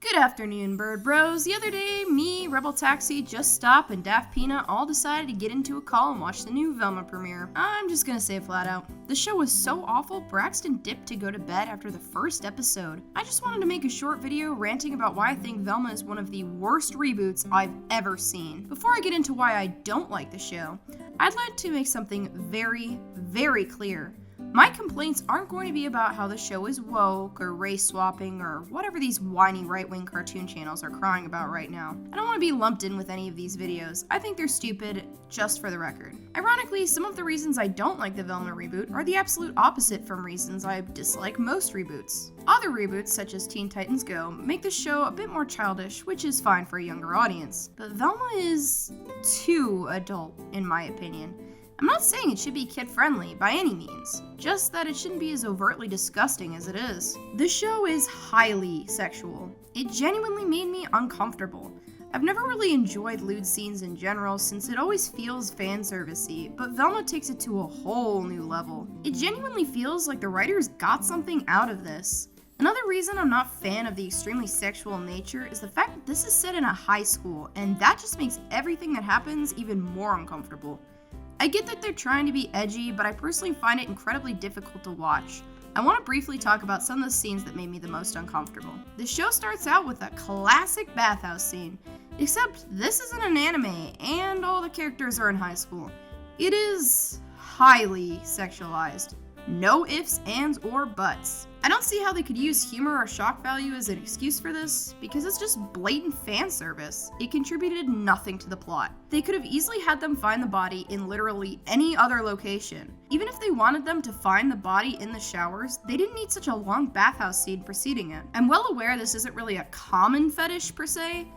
Good afternoon, Bird Bros. The other day, me, Rebel Taxi, Just Stop, and Daft Peanut all decided to get into a call and watch the new Velma premiere. I'm just gonna say flat out, the show was so awful, Braxton dipped to go to bed after the first episode. I just wanted to make a short video ranting about why I think Velma is one of the worst reboots I've ever seen. Before I get into why I don't like the show, I'd like to make something very, very clear. My complaints aren't going to be about how the show is woke or race swapping or whatever these whiny right-wing cartoon channels are crying about right now. I don't want to be lumped in with any of these videos. I think they're stupid, just for the record. Ironically, some of the reasons I don't like the Velma reboot are the absolute opposite from reasons I dislike most reboots. Other reboots, such as Teen Titans Go, make the show a bit more childish, which is fine for a younger audience. But Velma is too adult, in my opinion. I'm not saying it should be kid-friendly by any means, just that it shouldn't be as overtly disgusting as it is. The show is highly sexual. It genuinely made me uncomfortable. I've never really enjoyed lewd scenes in general since it always feels fan servicey, but Velma takes it to a whole new level. It genuinely feels like the writers got something out of this. Another reason I'm not a fan of the extremely sexual nature is the fact that this is set in a high school, and that just makes everything that happens even more uncomfortable. I get that they're trying to be edgy, but I personally find it incredibly difficult to watch. I want to briefly talk about some of the scenes that made me the most uncomfortable. The show starts out with a classic bathhouse scene, except this isn't an anime, and all the characters are in high school. It is highly sexualized. No ifs, ands, or buts. I don't see how they could use humor or shock value as an excuse for this, because it's just blatant fan service. It contributed nothing to the plot. They could have easily had them find the body in literally any other location. Even if they wanted them to find the body in the showers, they didn't need such a long bathhouse scene preceding it. I'm well aware this isn't really a common fetish per se,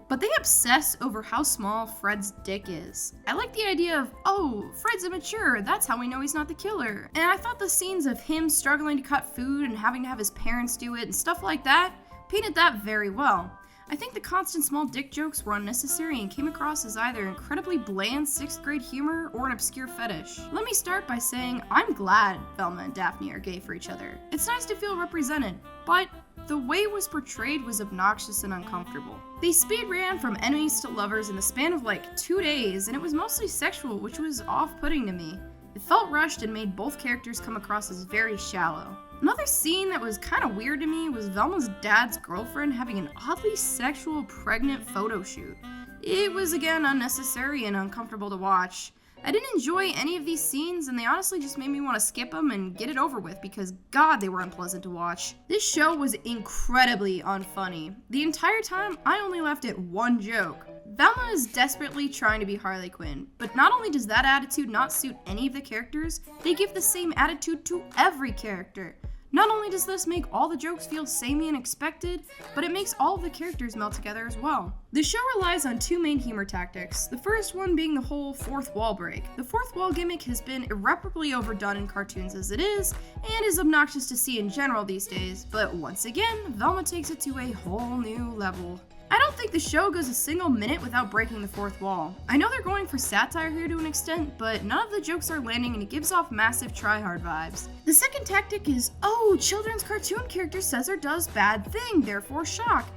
but they obsess over how small Fred's dick is. I like the idea of, oh, Fred's immature, that's how we know he's not the killer. And I thought the scenes of him struggling to cut food and having to have his parents do it and stuff like that painted that very well. I think the constant small dick jokes were unnecessary and came across as either incredibly bland 6th grade humor or an obscure fetish. Let me start by saying I'm glad Velma and Daphne are gay for each other. It's nice to feel represented, but the way it was portrayed was obnoxious and uncomfortable. They speed ran from enemies to lovers in the span of like 2 days, and it was mostly sexual, which was off-putting to me. It felt rushed and made both characters come across as very shallow. Another scene that was kind of weird to me was Velma's dad's girlfriend having an oddly sexual pregnant photo shoot. It was again unnecessary and uncomfortable to watch. I didn't enjoy any of these scenes, and they honestly just made me want to skip them and get it over with because god, they were unpleasant to watch. This show was incredibly unfunny. The entire time, I only laughed at one joke. Velma is desperately trying to be Harley Quinn, but not only does that attitude not suit any of the characters, they give the same attitude to every character. Not only does this make all the jokes feel samey and expected, but it makes all of the characters melt together as well. The show relies on 2 main humor tactics, the first one being the whole fourth wall break. The fourth wall gimmick has been irreparably overdone in cartoons as it is, and is obnoxious to see in general these days, but once again, Velma takes it to a whole new level. I don't think the show goes a single minute without breaking the fourth wall. I know they're going for satire here to an extent, but none of the jokes are landing and it gives off massive try-hard vibes. The second tactic is, oh, children's cartoon character says or does bad thing, therefore shock.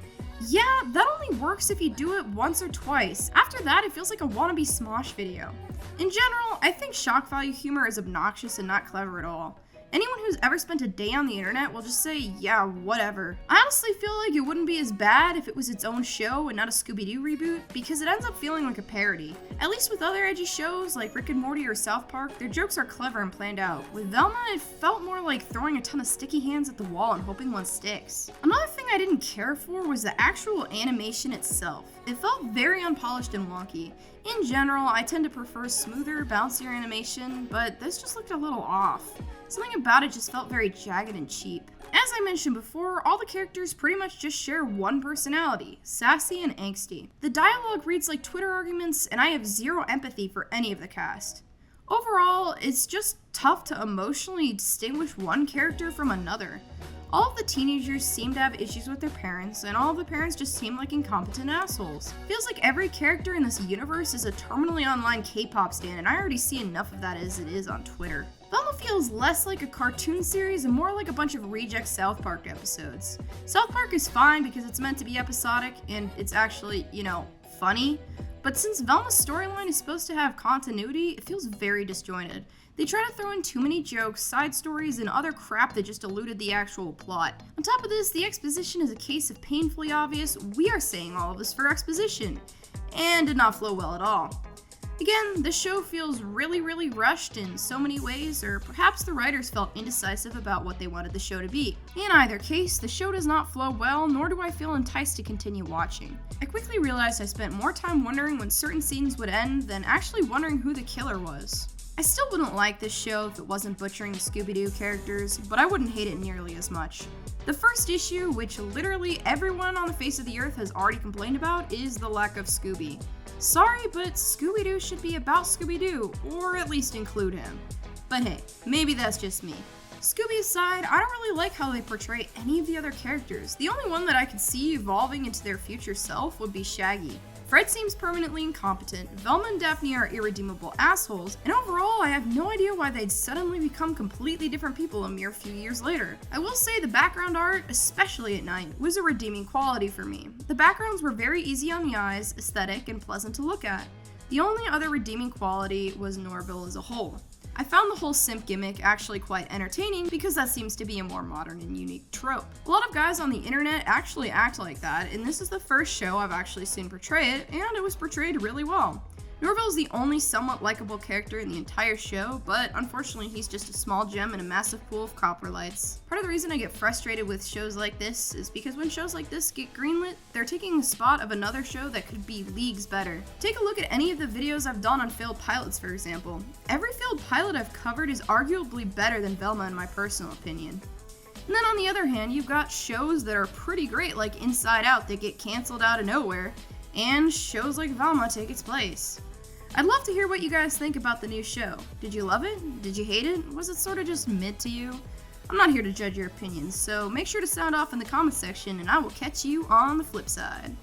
Yeah, that only works if you do it once or twice. After that, it feels like a wannabe Smosh video. In general, I think shock value humor is obnoxious and not clever at all. Anyone who's ever spent a day on the internet will just say, yeah, whatever. I honestly feel like it wouldn't be as bad if it was its own show and not a Scooby-Doo reboot, because it ends up feeling like a parody. At least with other edgy shows like Rick and Morty or South Park, their jokes are clever and planned out. With Velma, it felt more like throwing a ton of sticky hands at the wall and hoping one sticks. Another thing I didn't care for was the actual animation itself. It felt very unpolished and wonky. In general, I tend to prefer smoother, bouncier animation, but this just looked a little off. Something about it just felt very jagged and cheap. As I mentioned before, all the characters pretty much just share one personality, sassy and angsty. The dialogue reads like Twitter arguments, and I have zero empathy for any of the cast. Overall, it's just tough to emotionally distinguish one character from another. All of the teenagers seem to have issues with their parents, and all of the parents just seem like incompetent assholes. Feels like every character in this universe is a terminally online K-pop stan, and I already see enough of that as it is on Twitter. Velma feels less like a cartoon series and more like a bunch of reject South Park episodes. South Park is fine because it's meant to be episodic and it's actually, funny, but since Velma's storyline is supposed to have continuity, it feels very disjointed. They try to throw in too many jokes, side stories, and other crap that just eluded the actual plot. On top of this, the exposition is a case of painfully obvious, we are saying all of this for exposition, and did not flow well at all. Again, the show feels really rushed in so many ways, or perhaps the writers felt indecisive about what they wanted the show to be. In either case, the show does not flow well, nor do I feel enticed to continue watching. I quickly realized I spent more time wondering when certain scenes would end than actually wondering who the killer was. I still wouldn't like this show if it wasn't butchering the Scooby-Doo characters, but I wouldn't hate it nearly as much. The first issue, which literally everyone on the face of the earth has already complained about, is the lack of Scooby. Sorry, but Scooby-Doo should be about Scooby-Doo, or at least include him. But hey, maybe that's just me. Scooby aside, I don't really like how they portray any of the other characters. The only one that I could see evolving into their future self would be Shaggy. Fred seems permanently incompetent, Velma and Daphne are irredeemable assholes, and overall I have no idea why they'd suddenly become completely different people a mere few years later. I will say the background art, especially at night, was a redeeming quality for me. The backgrounds were very easy on the eyes, aesthetic, and pleasant to look at. The only other redeeming quality was Norville as a whole. I found the whole simp gimmick actually quite entertaining because that seems to be a more modern and unique trope. A lot of guys on the internet actually act like that, and this is the first show I've actually seen portray it, and it was portrayed really well. Norville is the only somewhat likable character in the entire show, but unfortunately he's just a small gem in a massive pool of coprolites. Part of the reason I get frustrated with shows like this is because when shows like this get greenlit, they're taking the spot of another show that could be leagues better. Take a look at any of the videos I've done on failed pilots, for example. Every failed pilot I've covered is arguably better than Velma in my personal opinion. And then on the other hand, you've got shows that are pretty great like Inside Out that get canceled out of nowhere, and shows like Velma take its place. I'd love to hear what you guys think about the new show. Did you love it? Did you hate it? Was it sort of just mid to you? I'm not here to judge your opinions, so make sure to sound off in the comments section and I will catch you on the flip side.